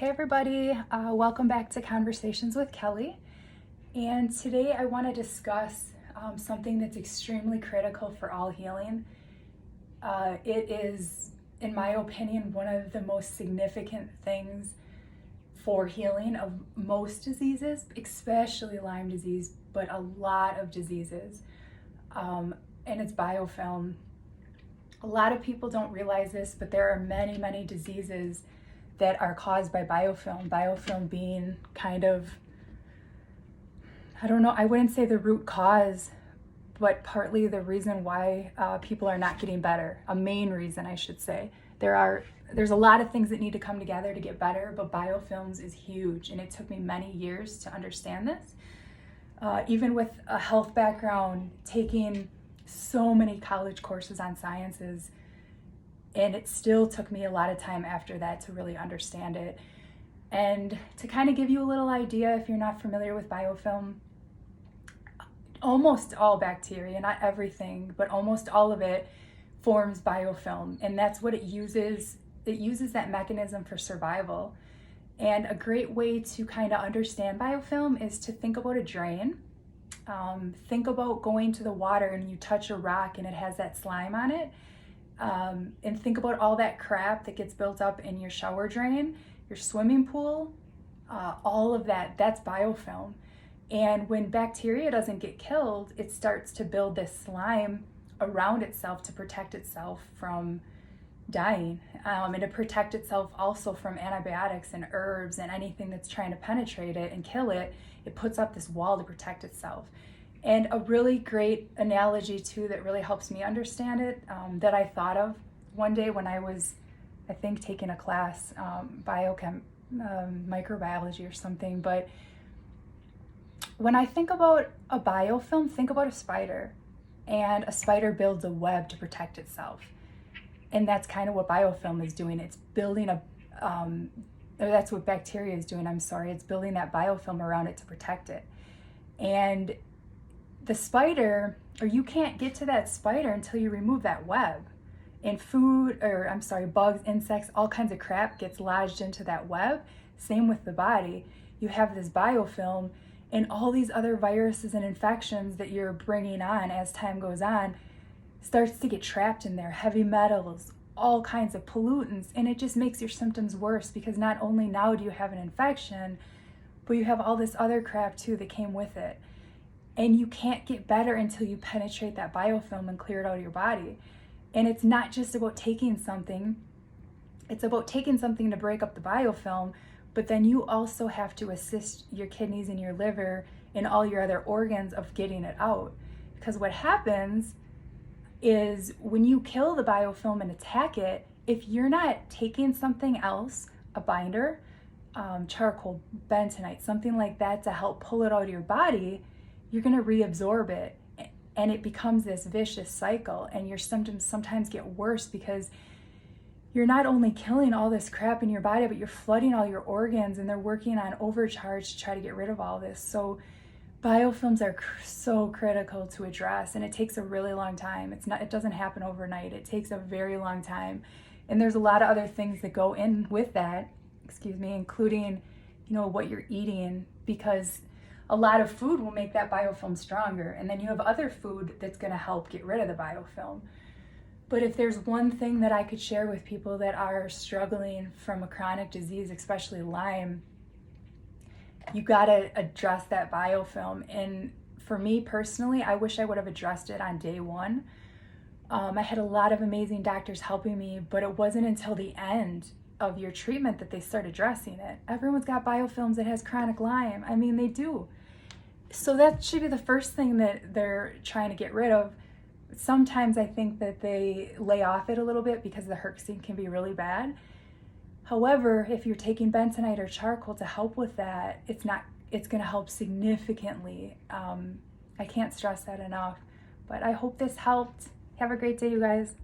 Hey everybody, welcome back to Conversations with Kelly. And today I want to discuss something that's extremely critical for all healing. It is, in my opinion, one of the most significant things for healing of most diseases, especially Lyme disease, but a lot of diseases. And it's biofilm. A lot of people don't realize this, but there are many, many diseases that are caused by biofilm. Biofilm being kind of, I don't know, I wouldn't say the root cause, but partly the reason why people are not getting better. A main reason, I should say. There's a lot of things that need to come together to get better, but biofilms is huge, and it took me many years to understand this. Even with a health background, taking so many college courses on sciences, and it still took me a lot of time after that to really understand it. And to kind of give you a little idea, if you're not familiar with biofilm, almost all bacteria, not everything, but almost all of it forms biofilm. And that's what it uses. It uses that mechanism for survival. And a great way to kind of understand biofilm is to think about a drain. Think about going to the water and you touch a rock and it has that slime on it. And think about all that crap that gets built up in your shower drain, your swimming pool, all of that, that's biofilm. And when bacteria doesn't get killed, it starts to build this slime around itself to protect itself from dying, and to protect itself also from antibiotics and herbs and anything that's trying to penetrate it and kill it. It puts up this wall to protect itself. And a really great analogy too that really helps me understand it, that I thought of one day when I was, I think, taking a class, microbiology or something. But when I think about a biofilm, think about a spider. And a spider builds a web to protect itself. And that's kind of what biofilm is doing. It's building that's what bacteria is doing, It's building that biofilm around it to protect it. And the spider, or you can't get to that spider until you remove that web. And bugs, insects, all kinds of crap gets lodged into that web. Same with the body. You have this biofilm, and all these other viruses and infections that you're bringing on as time goes on starts to get trapped in there. Heavy metals, all kinds of pollutants, and it just makes your symptoms worse because not only now do you have an infection, but you have all this other crap too that came with it. And you can't get better until you penetrate that biofilm and clear it out of your body. And it's not just about taking something, it's about taking something to break up the biofilm, but then you also have to assist your kidneys and your liver and all your other organs of getting it out. Because what happens is when you kill the biofilm and attack it, if you're not taking something else, a binder, charcoal, bentonite, something like that to help pull it out of your body, you're going to reabsorb it, and it becomes this vicious cycle, and your symptoms sometimes get worse because you're not only killing all this crap in your body, but you're flooding all your organs, and they're working on overcharge to try to get rid of all this. So biofilms are so critical to address, and it takes a really long time. It doesn't happen overnight. It takes a very long time. And there's a lot of other things that go in with that, including, what you're eating, because a lot of food will make that biofilm stronger. And then you have other food that's going to help get rid of the biofilm. But if there's one thing that I could share with people that are struggling from a chronic disease, especially Lyme, you got to address that biofilm. And for me personally, I wish I would have addressed it on day one. I had a lot of amazing doctors helping me, but it wasn't until the end of your treatment that they start addressing it. Everyone's got biofilms that has chronic Lyme. They do. So that should be the first thing that they're trying to get rid of. Sometimes I think that they lay off it a little bit because the herxine can be really bad. However, if you're taking bentonite or charcoal to help with that, it's going to help significantly. I can't stress that enough. But I hope this helped. Have a great day, you guys.